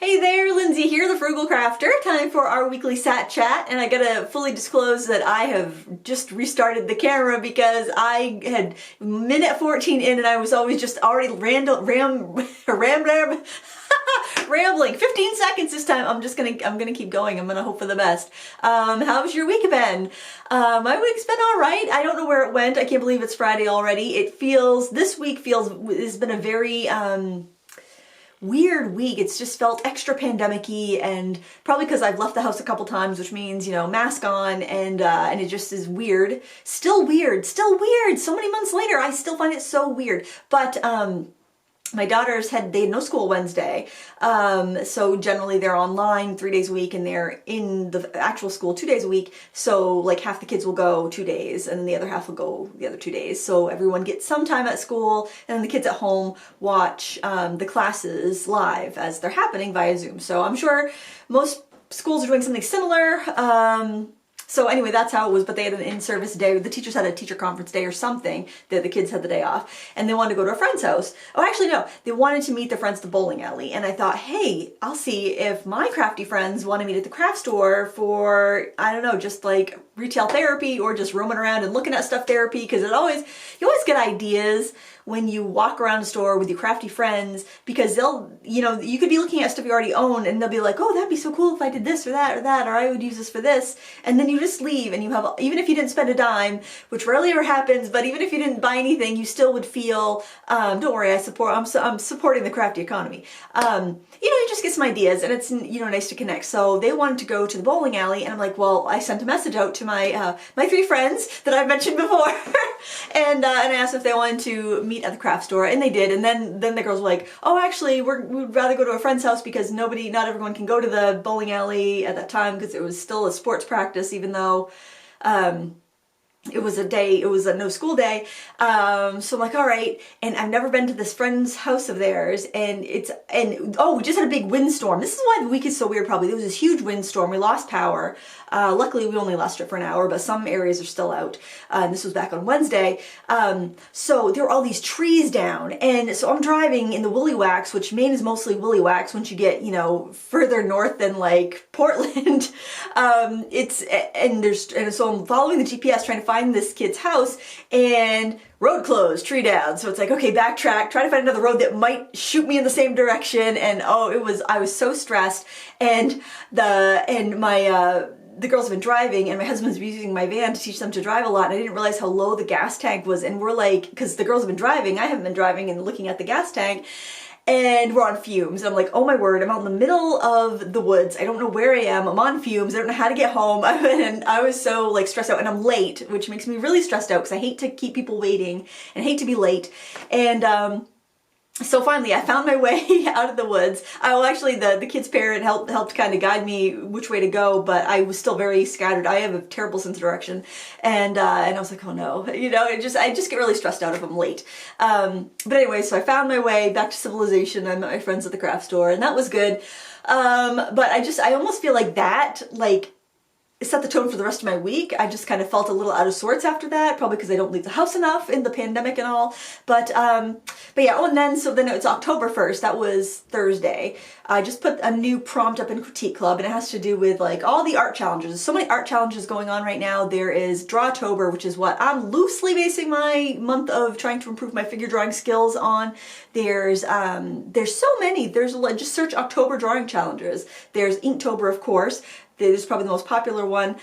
Hey there, Lindsay here, the Frugal Crafter. Time for our weekly sat chat, and I gotta fully disclose that I have just restarted the camera because I had minute 14 in and I was always just already rambling. 15 seconds this time. I'm gonna keep going. I'm gonna hope for the best. How's your week been? My week's been all right. I don't know where it went. I can't believe it's Friday already. This week has been a very weird week. It's just felt extra pandemic-y, and probably because I've left the house a couple times, which means, mask on, and it just is weird. Still weird. So many months later, I still find it so weird. But my daughters they had no school Wednesday, so generally they're online 3 days a week and they're in the actual school 2 days a week, so like half the kids will go 2 days and the other half will go the other 2 days, so everyone gets some time at school and then the kids at home watch the classes live as they're happening via Zoom. So I'm sure most schools are doing something similar. So anyway, that's how it was, but they had an in-service day. The teachers had a teacher conference day or something, that the kids had the day off, and they wanted to go to a friend's house. Oh, actually no, they wanted to meet their friends at the bowling alley, and I thought, hey, I'll see if my crafty friends want to meet at the craft store for, I don't know, just like retail therapy or just roaming around and looking at stuff therapy, because you always get ideas when you walk around a store with your crafty friends, because you could be looking at stuff you already own and they'll be like, oh, that'd be so cool if I did this or that, or I would use this for this. And then you just leave and you have, even if you didn't spend a dime, which rarely ever happens, but even if you didn't buy anything, you still would feel, don't worry, I'm supporting the crafty economy. You just get some ideas, and it's, nice to connect. So they wanted to go to the bowling alley, and I'm like, well, I sent a message out to my three friends that I've mentioned before, and I asked if they wanted to meet at the craft store, and they did. And then the girls were like, oh, actually, we'd rather go to a friend's house because not everyone can go to the bowling alley at that time because it was still a sports practice, even though it was a no school day. So I'm like, all right. And I've never been to this friend's house of theirs, and we just had a big windstorm. This is why the week is so weird, probably. There was this huge windstorm. We lost power. Luckily we only lost it for an hour, but some areas are still out. And this was back on Wednesday. So there were all these trees down. And so I'm driving in the Willy Wax, which Maine is mostly Willy Wax once you get, further north than like Portland. So I'm following the GPS trying to find this kid's house, and road closed, tree down. So it's like, okay, backtrack, try to find another road that might shoot me in the same direction. And I was so stressed. And the girls have been driving, and my husband's using my van to teach them to drive a lot, and I didn't realize how low the gas tank was. And we're like, because the girls have been driving, I haven't been driving, and looking at the gas tank, and we're on fumes. And I'm like, oh my word, I'm out in the middle of the woods. I don't know where I am. I'm on fumes. I don't know how to get home. And I was so stressed out, and I'm late, which makes me really stressed out because I hate to keep people waiting and hate to be late. And so finally, I found my way out of the woods. Actually, the kid's parent helped kind of guide me which way to go, but I was still very scattered. I have a terrible sense of direction, and I was like, oh no, I just get really stressed out if I'm late. But anyway, so I found my way back to civilization. I met my friends at the craft store, and that was good. But I almost feel like that, set the tone for the rest of my week. I just kind of felt a little out of sorts after that, probably because I don't leave the house enough in the pandemic and all. But yeah, then it's October 1st. That was Thursday. I just put a new prompt up in Critique Club, and it has to do with all the art challenges. There's so many art challenges going on right now. There is Drawtober, which is what I'm loosely basing my month of trying to improve my figure drawing skills on. There's so many. Just search October drawing challenges. There's Inktober, of course. There's probably the most popular one.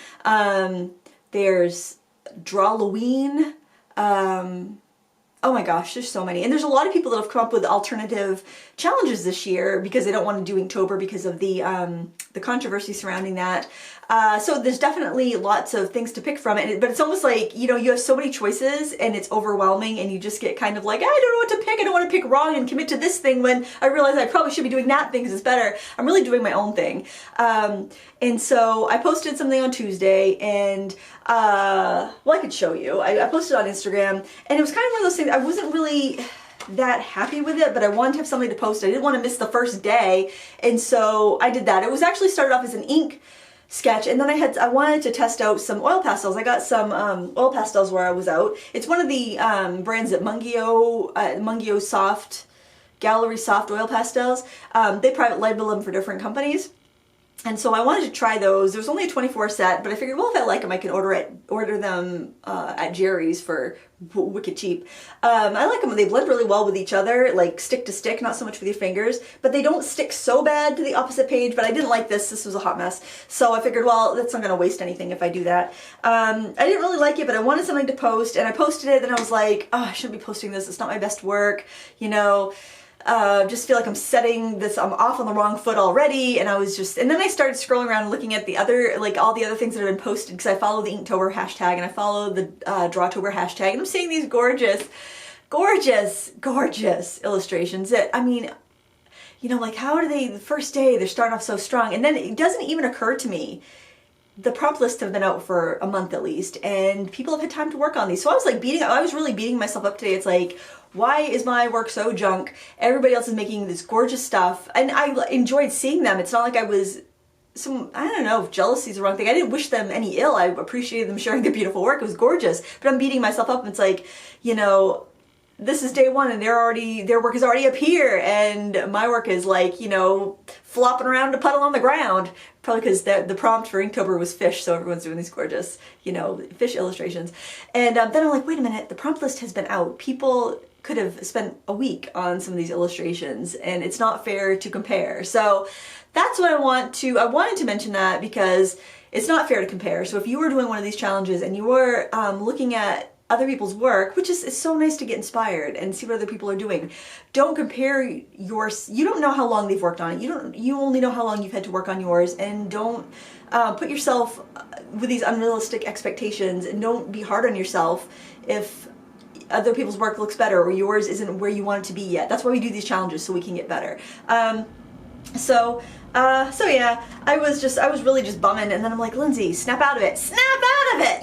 There's Drawloween. Oh my gosh, there's so many. And there's a lot of people that have come up with alternative challenges this year because they don't want to do Inktober because of the controversy surrounding that. So there's definitely lots of things to pick from it, but it's almost like, you have so many choices and it's overwhelming, and you just get kind of like, I don't know what to pick. I don't want to pick wrong and commit to this thing when I realize I probably should be doing that thing because it's better. I'm really doing my own thing. And so I posted something on Tuesday, and I could show you. I posted on Instagram, and it was kind of one of those things. I wasn't really that happy with it, but I wanted to have something to post. I didn't want to miss the first day, and so I did that. It was actually started off as an ink sketch, and then I wanted to test out some oil pastels. I got some oil pastels where I was out. It's one of the brands that Mungio Soft Gallery Soft Oil Pastels. They private label them for different companies. And so I wanted to try those. There was only a 24 set, but I figured, well, if I like them, I can order them at Jerry's for wicked cheap. I like them. They blend really well with each other, like stick to stick, not so much with your fingers, but they don't stick so bad to the opposite page. But I didn't like this. This was a hot mess. So I figured, well, that's not going to waste anything if I do that. I didn't really like it, but I wanted something to post, and I posted it, and I was like, oh, I shouldn't be posting this. It's not my best work, you know. Just feel like I'm I'm off on the wrong foot already, and and then I started scrolling around and looking at the other, like all the other things that have been posted, because I follow the Inktober hashtag, and I follow the Drawtober hashtag, and I'm seeing these gorgeous, gorgeous, gorgeous illustrations that, I mean, you know, like how do they, the first day, they're starting off so strong, and then it doesn't even occur to me, the prompt lists have been out for a month at least, and people have had time to work on these. So I was really beating myself up today. It's like, why is my work so junk? Everybody else is making this gorgeous stuff, and I enjoyed seeing them. It's not like I was I don't know if jealousy is the wrong thing. I didn't wish them any ill. I appreciated them sharing their beautiful work. It was gorgeous, but I'm beating myself up. And it's like, you know, this is day one and their work is already up here, and my work is like, you know, flopping around a puddle on the ground. Probably because the prompt for Inktober was fish, so everyone's doing these gorgeous, you know, fish illustrations. And then I'm like, wait a minute, the prompt list has been out. People could have spent a week on some of these illustrations, and it's not fair to compare. So that's what I wanted to mention that, because it's not fair to compare. So if you were doing one of these challenges and you were looking at other people's work, which is, it's so nice to get inspired and see what other people are doing. Don't compare you don't know how long they've worked on it. You only know how long you've had to work on yours, and don't put yourself with these unrealistic expectations, and don't be hard on yourself if other people's work looks better or yours isn't where you want it to be yet. That's why we do these challenges, so we can get better. So yeah, I was really just bumming, and then I'm like, Lindsay, snap out of it,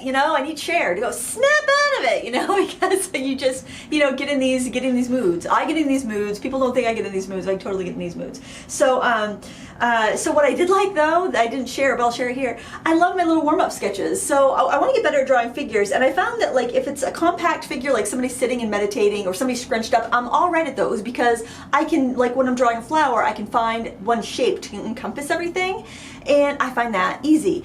you know, I need Cher to go, snap out of it, you know, because you just, you know, get in these moods. I get in these moods, people don't think I get in these moods, I totally get in these moods. So, so what I did like, though, I didn't share, but I'll share it here, I love my little warm-up sketches. So I want to get better at drawing figures, and I found that, like, if it's a compact figure, like somebody sitting and meditating, or somebody scrunched up, I'm all right at those, because I can, like, when I'm drawing a flower, I can find one shape to encompass everything, and I find that easy.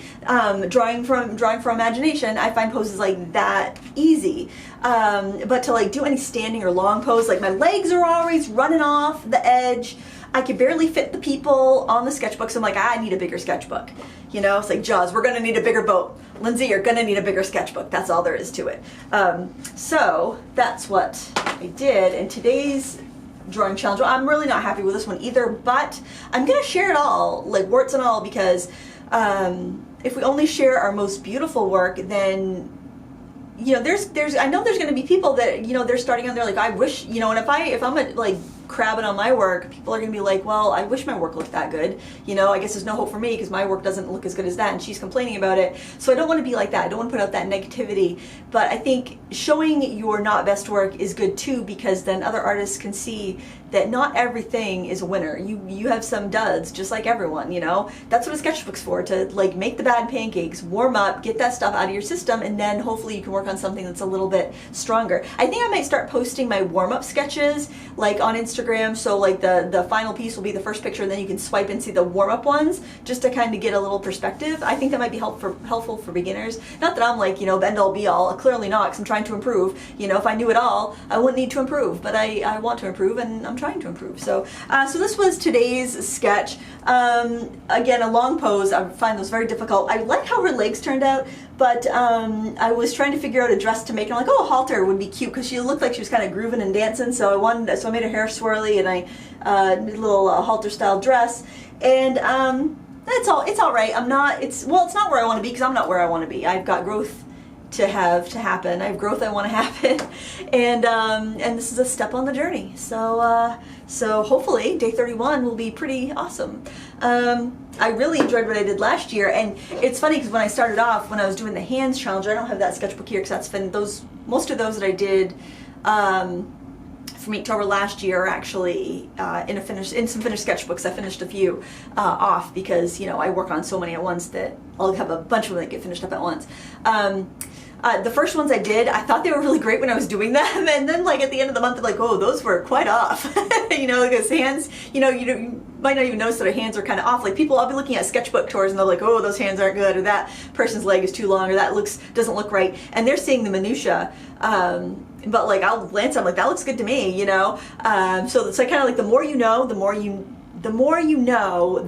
Drawing from imagination, I find poses like that easy. But to like do any standing or long pose, like my legs are always running off the edge. I could barely fit the people on the sketchbook, so I'm like, I need a bigger sketchbook. You know, it's like Jaws, we're gonna need a bigger boat. Lindsay, you're gonna need a bigger sketchbook. That's all there is to it. So that's what I did in today's drawing challenge. Well, I'm really not happy with this one either, but I'm gonna share it all, like warts and all, because if we only share our most beautiful work, then, you know, I know there's gonna be people that, you know, they're starting out, they're like, I wish, you know, and if I'm like crabbing on my work, people are gonna be like, well, I wish my work looked that good, you know, I guess there's no hope for me because my work doesn't look as good as that, and she's complaining about it. So I don't want to be like that. I don't want to put out that negativity, but I think showing your not best work is good too, because then other artists can see that not everything is a winner. You have some duds, just like everyone, you know. That's what a sketchbook's for, to like make the bad pancakes, warm up, get that stuff out of your system, and then hopefully you can work on something that's a little bit stronger. I think I might start posting my warm-up sketches like on Instagram, so like the final piece will be the first picture, and then you can swipe and see the warm-up ones, just to kind of get a little perspective. I think that might be helpful for beginners. Not that I'm like, you know, end all be all, clearly not, because I'm trying to improve. You know, if I knew it all, I wouldn't need to improve, but I want to improve, and I'm trying to improve. So so this was today's sketch. Again, a long pose, I find those very difficult. I like how her legs turned out, but I was trying to figure out a dress to make, and I'm like, oh, a halter would be cute, because she looked like she was kind of grooving and dancing, so I made her hair swirly, and I did a little halter style dress, and it's all right. It's not where I want to be, because I'm not where I want to be. I've got growth to happen. I have growth I want to happen, and this is a step on the journey. So hopefully day 31 will be pretty awesome. I really enjoyed what I did last year, and it's funny because when I started off, when I was doing the hands challenge, I don't have that sketchbook here because most of those that I did from Inktober last year are actually in some finished sketchbooks. I finished a few off because, you know, I work on so many at once that I'll have a bunch of them that get finished up at once. The first ones I did, I thought they were really great when I was doing them, and then like at the end of the month, I'm like, oh, those were quite off. You know, because hands, you might not even notice that our hands are kind of off. Like people, I'll be looking at sketchbook tours and they're like, oh, those hands aren't good, or that person's leg is too long, or that doesn't look right, and they're seeing the minutia. But like I'll glance, I'm like, that looks good to me, you know. So it's like kind of like the more you know, the more you know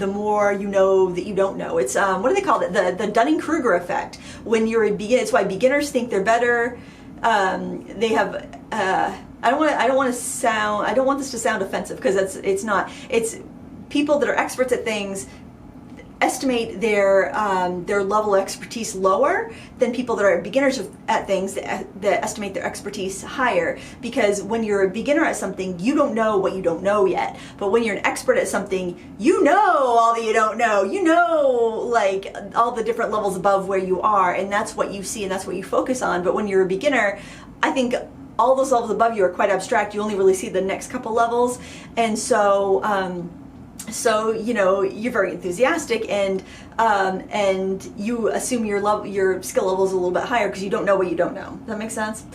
that you don't know. It's what do they call it? The Dunning-Kruger effect. When you're a beginner, it's why beginners think they're better. They have. I don't want this to sound offensive, because it's not. It's people that are experts at things estimate their level of expertise lower than people that are beginners at things that estimate their expertise higher. Because when you're a beginner at something, you don't know what you don't know yet. But when you're an expert at something, you know all that you don't know. You know, like all the different levels above where you are, and that's what you see and that's what you focus on. But when you're a beginner, I think all those levels above you are quite abstract. You only really see the next couple levels, and so you know, you're very enthusiastic, and you assume your skill level is a little bit higher because you don't know what you don't know. Does that make sense?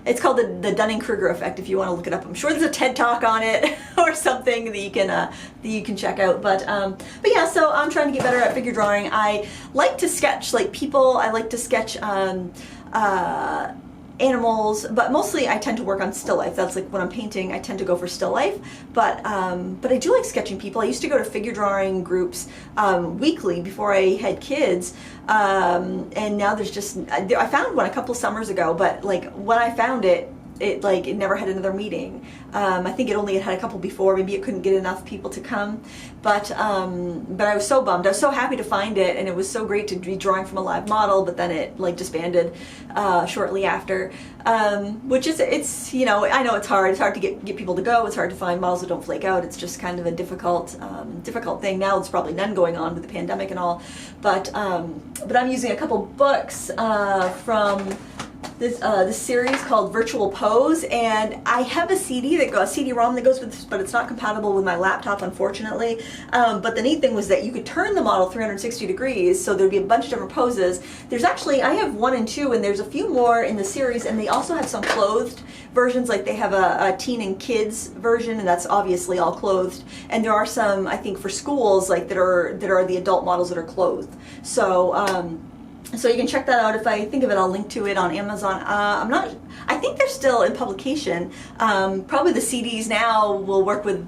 It's called the Dunning-Kruger effect. If you want to look it up, I'm sure there's a TED talk on it or something that you can check out. But yeah, so I'm trying to get better at figure drawing. I like to sketch like people. I like to sketch animals, but mostly I tend to work on still life. That's like when I'm painting, I tend to go for still life. But I do like sketching people. I used to go to figure drawing groups weekly before I had kids, and now there's just, I found one a couple summers ago, but like when I found it never had another meeting. I think it only had a couple before. Maybe it couldn't get enough people to come. But I was so bummed. I was so happy to find it, and it was so great to be drawing from a live model. But then it like disbanded shortly after. Which is, it's, you know, I know it's hard. It's hard to get people to go. It's hard to find models that don't flake out. It's just kind of a difficult thing. Now there's probably none going on with the pandemic and all. But I'm using a couple books from this series called Virtual Pose, and I have a CD-ROM that goes with this, but it's not compatible with my laptop, unfortunately. But the neat thing was that you could turn the model 360 degrees, so there'd be a bunch of different poses. There's actually, I have 1 and 2, and there's a few more in the series, and they also have some clothed versions. Like they have a teen and kids version, and that's obviously all clothed. And there are some, I think, for schools like that are the adult models that are clothed. So you can check that out. If I think of it, I'll link to it on Amazon. I think they're still in publication. Probably the CDs now will work with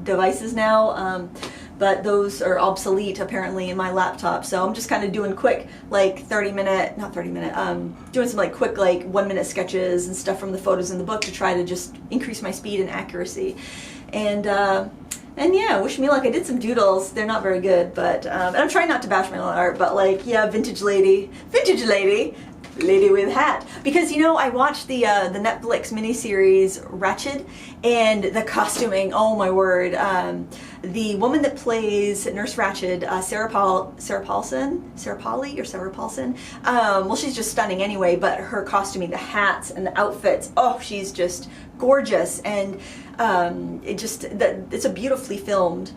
devices now, but those are obsolete apparently in my laptop. So I'm just kind of doing quick, like doing some like quick, like 1-minute sketches and stuff from the photos in the book to try to just increase my speed and accuracy. And yeah, wish me luck. I did some doodles. They're not very good, but and I'm trying not to bash my own art, but like, yeah, vintage lady with hat. Because, you know, I watched the Netflix miniseries Ratched, and the costuming, oh my word. The woman that plays Nurse Ratched, Sarah Paulson, well, she's just stunning anyway, but her costuming, the hats and the outfits, oh, she's just gorgeous. And it's a beautifully filmed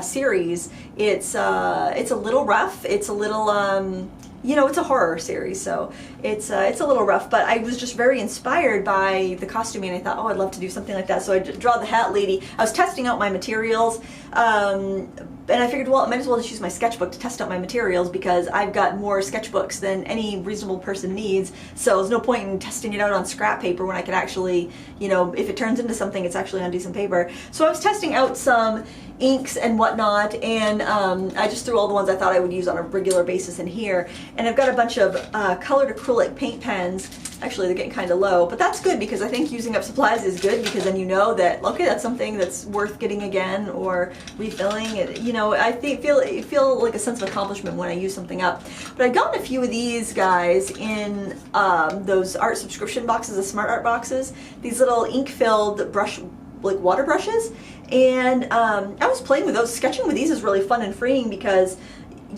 series. It's a little rough. It's a little you know, it's a horror series, so it's a little rough, but I was just very inspired by the costuming. I thought, oh, I'd love to do something like that. So I draw the hat lady. I was testing out my materials, and I figured, well, I might as well just use my sketchbook to test out my materials, because I've got more sketchbooks than any reasonable person needs. So there's no point in testing it out on scrap paper when I could actually, you know, if it turns into something, it's actually on decent paper. So I was testing out some inks and whatnot, and I just threw all the ones I thought I would use on a regular basis in here. And I've got a bunch of colored acrylic paint pens. Actually, they're getting kind of low, but that's good, because I think using up supplies is good, because then you know that, okay, that's something that's worth getting again or refilling. It, you know, I feel like a sense of accomplishment when I use something up. But I've gotten a few of these guys in those art subscription boxes, the Smart Art boxes, these little ink-filled brush, like water brushes. And I was playing with those. Sketching with these is really fun and freeing, because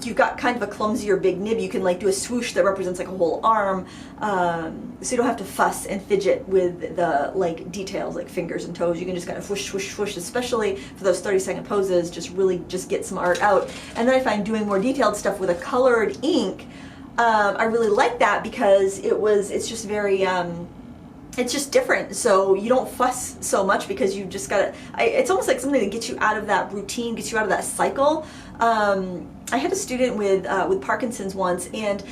you've got kind of a clumsy or big nib. You can like do a swoosh that represents like a whole arm, so you don't have to fuss and fidget with the like details like fingers and toes. You can just kind of whoosh, whoosh, whoosh, especially for those 30-second poses, just really just get some art out. And then I find doing more detailed stuff with a colored ink, I really like that because it's just very, it's just different. So you don't fuss so much because you just gotta, it's almost like something that gets you out of that routine, gets you out of that cycle. I had a student with Parkinson's once, and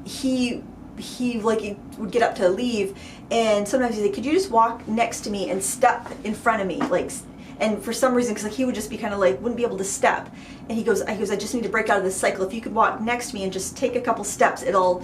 he would get up to leave, and sometimes he'd say, could you just walk next to me and step in front of me, like, and for some reason, because like he would just be kind of like, wouldn't be able to step, and he goes, I just need to break out of this cycle. If you could walk next to me and just take a couple steps, it'll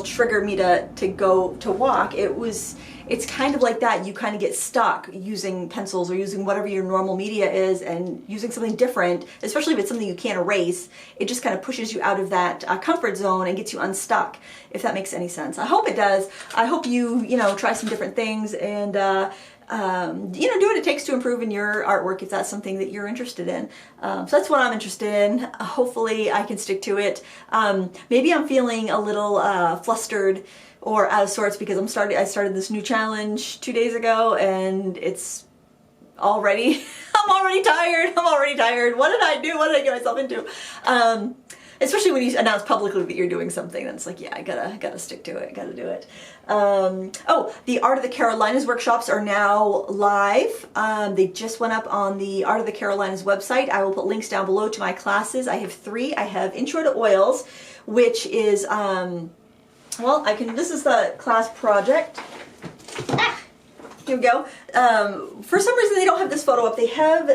trigger me to go to walk. It's kind of like that. You kind of get stuck using pencils or using whatever your normal media is, and using something different, especially if it's something you can't erase, it just kind of pushes you out of that comfort zone and gets you unstuck, if that makes any sense. I hope it does. I hope you try some different things, and do what it takes to improve in your artwork if that's something that you're interested in. So that's what I'm interested in. Hopefully I can stick to it. Maybe I'm feeling a little flustered or out of sorts because I started this new challenge 2 days ago, and it's already, I'm already tired. What did I do? What did I get myself into? Especially when you announce publicly that you're doing something, then it's like, yeah, I gotta stick to it, gotta do it. Oh, the Art of the Carolinas workshops are now live. They just went up on the Art of the Carolinas website. I will put links down below to my classes. I have 3. I have Intro to Oils, which is, this is the class project. Here we go. For some reason they don't have this photo up. They have,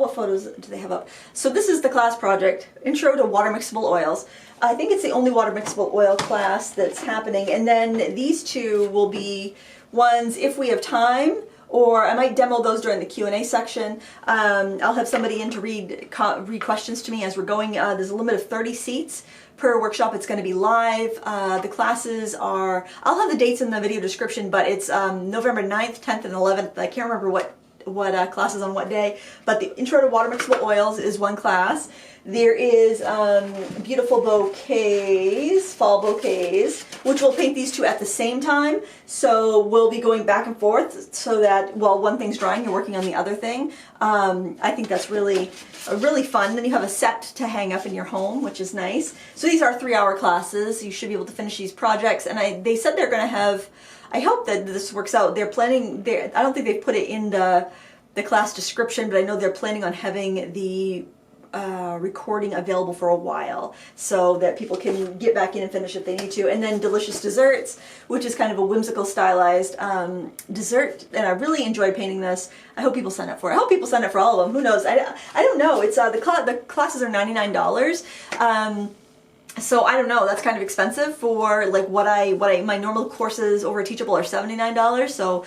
what photos do they have up? So this is the class project, Intro to Water Mixable Oils. I think it's the only water mixable oil class that's happening. And then these 2 will be ones if we have time, or I might demo those during the Q&A section. I'll have somebody in to read questions to me as we're going. There's a limit of 30 seats per workshop. It's going to be live. The classes are, I'll have the dates in the video description, but it's November 9th, 10th, and 11th. I can't remember what class is on what day, but the Intro to Water Mixable Oils is one class. There is beautiful bouquets, fall bouquets, which we'll paint these 2 at the same time. So we'll be going back and forth so that while one thing's drying, you're working on the other thing. I think that's really fun. Then you have a set to hang up in your home, which is nice. So these are 3-hour classes. You should be able to finish these projects. And they said they're going to have, I hope that this works out. They're planning, I don't think they've put it in the class description, but I know they're planning on having the recording available for a while so that people can get back in and finish if they need to. And then Delicious Desserts, which is kind of a whimsical stylized dessert, and I really enjoyed painting this. I hope people sign up for it. I hope people sign up for all of them. Who knows? I don't know. It's the classes are $99. So I don't know, that's kind of expensive for like what my normal courses over Teachable are $79. So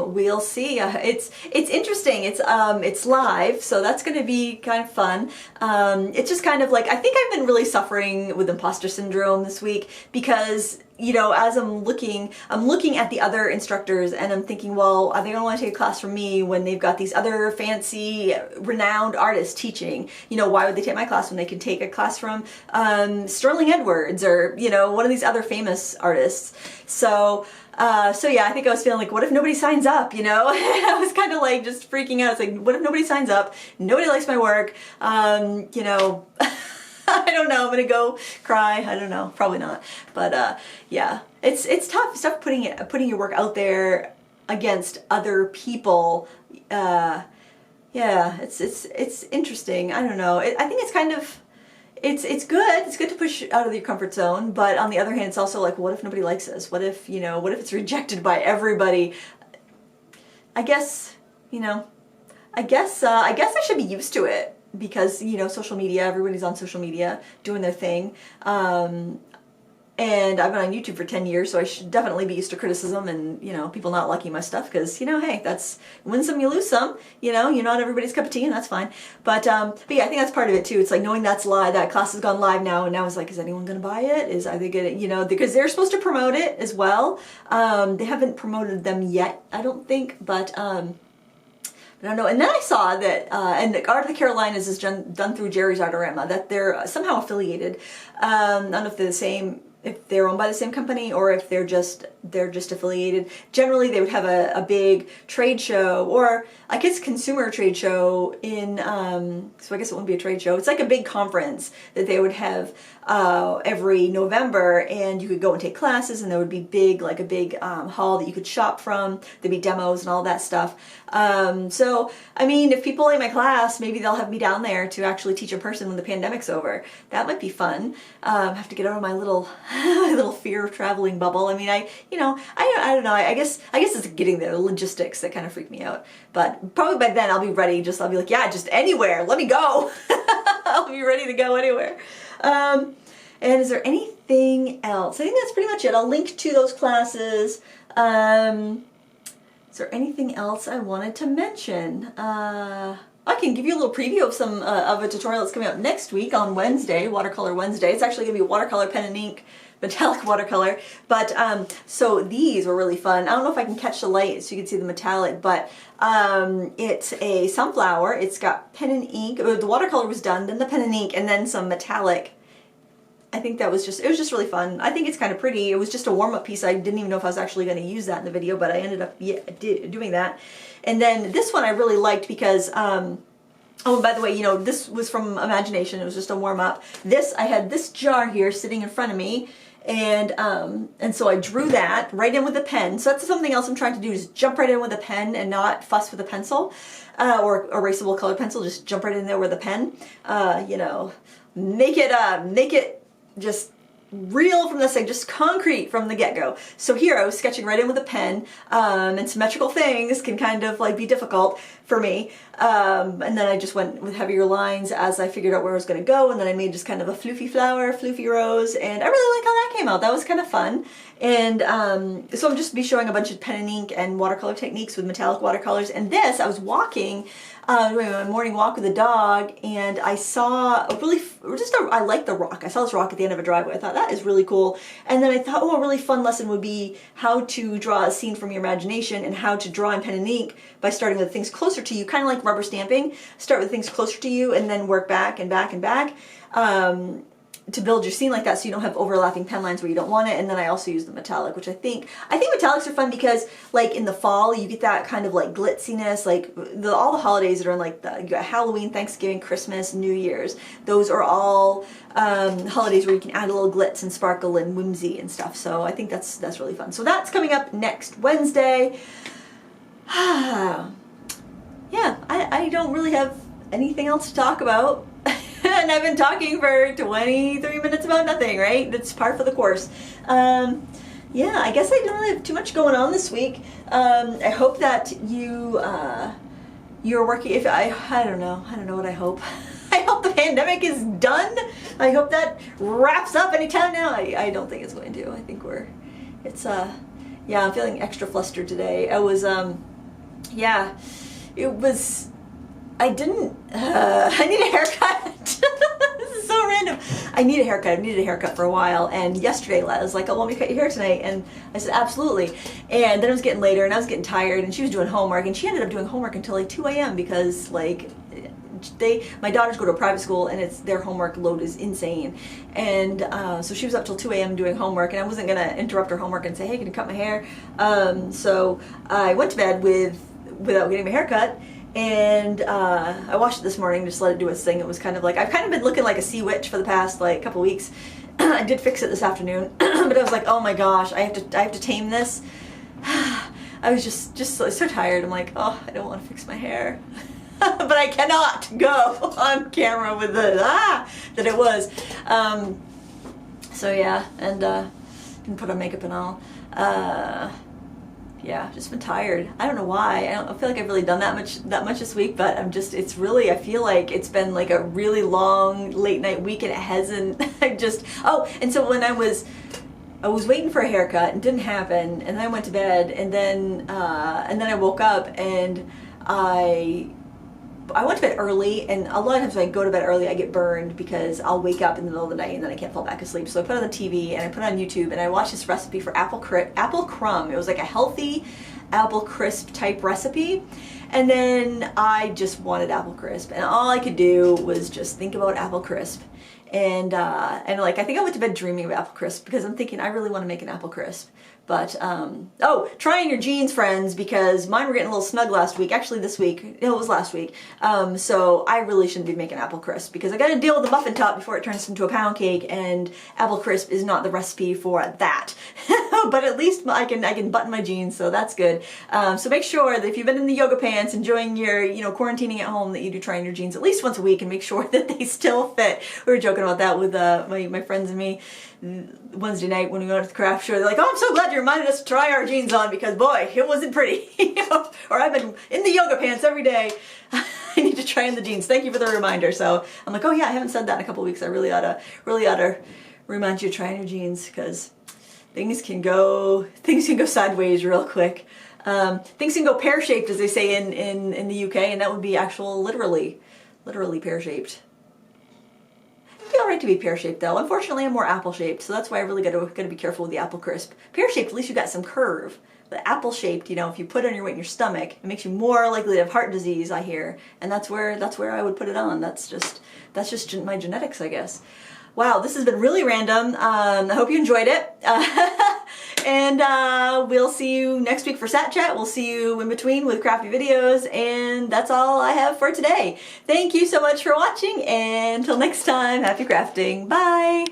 we'll see. It's interesting. It's live, so that's going to be kind of fun. It's just kind of like, I think I've been really suffering with imposter syndrome this week because, as I'm looking at the other instructors, and I'm thinking, well, are they going to want to take a class from me when they've got these other fancy, renowned artists teaching? Why would they take my class when they could take a class from Sterling Edwards or, one of these other famous artists? So yeah, I think I was feeling like, what if nobody signs up, I was kind of like just freaking out. It's like, what if nobody signs up? Nobody likes my work, I don't know, I'm gonna go cry. I don't know, probably not. But yeah, it's tough. It's tough putting your work out there against other people. Yeah, it's interesting. I don't know. I think it's kind of, it's good. It's good to push out of your comfort zone. But on the other hand, it's also like, what if nobody likes this? What if it's rejected by everybody? I guess I should be used to it. Because, social media, everybody's on social media doing their thing. And I've been on YouTube for 10 years, so I should definitely be used to criticism and, people not liking my stuff because, hey, that's win some, you lose some. You're not everybody's cup of tea, and that's fine. But yeah, I think that's part of it too. It's like knowing that's live, that class has gone live now, and now it's like, is anyone going to buy it? Are they going to, because they're supposed to promote it as well. They haven't promoted them yet, I don't think, but I don't know. And then I saw that, and the Art of the Carolinas is done through Jerry's Artorama, that they're somehow affiliated. I don't know if they're the same if they're owned by the same company or if they're just affiliated. Generally, they would have a big trade show, or I guess consumer trade show in, so I guess it wouldn't be a trade show. It's like a big conference that they would have every November, and you could go and take classes, and there would be like a big hall that you could shop from. There'd be demos and all that stuff. So, I mean, if people like my class, maybe they'll have me down there to actually teach in person when the pandemic's over. That might be fun. Have to get out of my little little fear of traveling bubble. I mean, I don't know. I guess it's getting there, the logistics that kind of freak me out. But probably by then I'll be ready. I'll be like, yeah, just anywhere. Let me go. I'll be ready to go anywhere. And is there anything else? I think that's pretty much it. I'll link to those classes. Is there anything else I wanted to mention? I can give you a little preview of some of a tutorial that's coming out next week on Wednesday, Watercolor Wednesday. It's actually going to be watercolor, pen and ink, metallic watercolor. But so these were really fun. I don't know if I can catch the light so you can see the metallic, but it's a sunflower. It's got pen and ink. The watercolor was done, then the pen and ink, and then some metallic. I think it was just really fun. I think it's kind of pretty. It was just a warm-up piece. I didn't even know if I was actually going to use that in the video, but I ended up doing that. And then this one I really liked because, oh, by the way, you know, this was from imagination. It was just a warm-up. I had this jar here sitting in front of me, and so I drew that right in with a pen. So that's something else I'm trying to do, is jump right in with a pen and not fuss with a pencil or erasable colored pencil. Just jump right in there with a pen. You know, make it just real from the thing, just concrete from the get-go. So here I was sketching right in with a pen, and symmetrical things can kind of like be difficult for me. And then I just went with heavier lines as I figured out where I was going to go, and then I made just kind of a floofy flower, floofy rose, and I really like how that came out. That was kind of fun. And so I'm just be showing a bunch of pen and ink and watercolor techniques with metallic watercolors. And this, I was walking, doing my morning walk with the dog, and I saw I like the rock. I saw this rock at the end of a driveway. I thought that is really cool. And then I thought, oh, a really fun lesson would be how to draw a scene from your imagination and how to draw in pen and ink by starting with things closer to you, kind of like rubber stamping. Start with things closer to you and then work back and back and back. To build your scene like that, so you don't have overlapping pen lines where you don't want it. And then I also use the metallic, which I think metallics are fun because, like, in the fall you get that kind of like glitziness, like all the holidays that are in, like, you got Halloween, Thanksgiving, Christmas, New Year's. Those are all holidays where you can add a little glitz and sparkle and whimsy and stuff. So I think that's really fun. So that's coming up next Wednesday. Yeah, I don't really have anything else to talk about. And I've been talking for 23 minutes about nothing, right? That's par for the course. Yeah, I guess I don't really have too much going on this week. I hope that you're working. I don't know what I hope. I hope the pandemic is done. I hope that wraps up anytime now. I don't think it's going to. I think yeah, I'm feeling extra flustered today. I need a haircut. This is so random. I need a haircut. I've needed a haircut for a while, and yesterday I was like, oh, want me to cut your hair tonight? And I said, absolutely. And then it was getting later, and I was getting tired, and she was doing homework, and she ended up doing homework until like 2 a.m. because, like, my daughters go to a private school, and their homework load is insane. And so she was up till 2 a.m. doing homework, and I wasn't going to interrupt her homework and say, hey, can you cut my hair? So I went to bed without getting my hair cut. And I washed it this morning, just let it do its thing. It was kind of like, I've kind of been looking like a sea witch for the past like couple weeks. I did fix it this afternoon, but I was like, oh my gosh, I have to tame this. I was just so tired. I'm like, oh, I don't want to fix my hair. But I cannot go on camera with that it was. So yeah, and didn't put on makeup and all. Yeah, just been tired. I don't know why. I feel like I've really done that much this week, but I feel like it's been like a really long late night week, and it hasn't. And so when I was waiting for a haircut and it didn't happen, and then I went to bed, and then I woke up, and I went to bed early, and a lot of times when I go to bed early I get burned because I'll wake up in the middle of the night and then I can't fall back asleep. So I put on the TV and I put on YouTube and I watched this recipe for apple crumb. It was like a healthy apple crisp type recipe, and then I just wanted apple crisp, and all I could do was just think about apple crisp. and like I think I went to bed dreaming of apple crisp because I'm thinking I really want to make an apple crisp. But, oh, try on your jeans, friends, because mine were getting a little snug last week. Actually, this week. No, it was last week. So I really shouldn't be making apple crisp because I got to deal with the muffin top before it turns into a pound cake, and apple crisp is not the recipe for that. But at least I can button my jeans, so that's good. So make sure that if you've been in the yoga pants, enjoying your, quarantining at home, that you do try on your jeans at least once a week and make sure that they still fit. We were joking about that with my friends and me Wednesday night when we went to the craft show. They're like, oh, I'm so glad you reminded us to try our jeans on because boy, it wasn't pretty. Or I've been in the yoga pants every day. I need to try on the jeans. Thank you for the reminder. So I'm like, oh yeah, I haven't said that in a couple weeks. I really ought to remind you to try on your jeans because things can go sideways real quick. Things can go pear-shaped, as they say in the UK, and that would be actual literally pear-shaped. It'd be alright to be pear-shaped though. Unfortunately, I'm more apple-shaped, so that's why I really gotta be careful with the apple crisp. Pear-shaped, at least you got some curve. But apple-shaped, if you put it on your weight in your stomach, it makes you more likely to have heart disease, I hear. And that's where I would put it on. That's just my genetics, I guess. Wow, this has been really random. I hope you enjoyed it. And we'll see you next week for Sat Chat. We'll see you in between with crafty videos. And that's all I have for today. Thank you so much for watching. And until next time, happy crafting. Bye.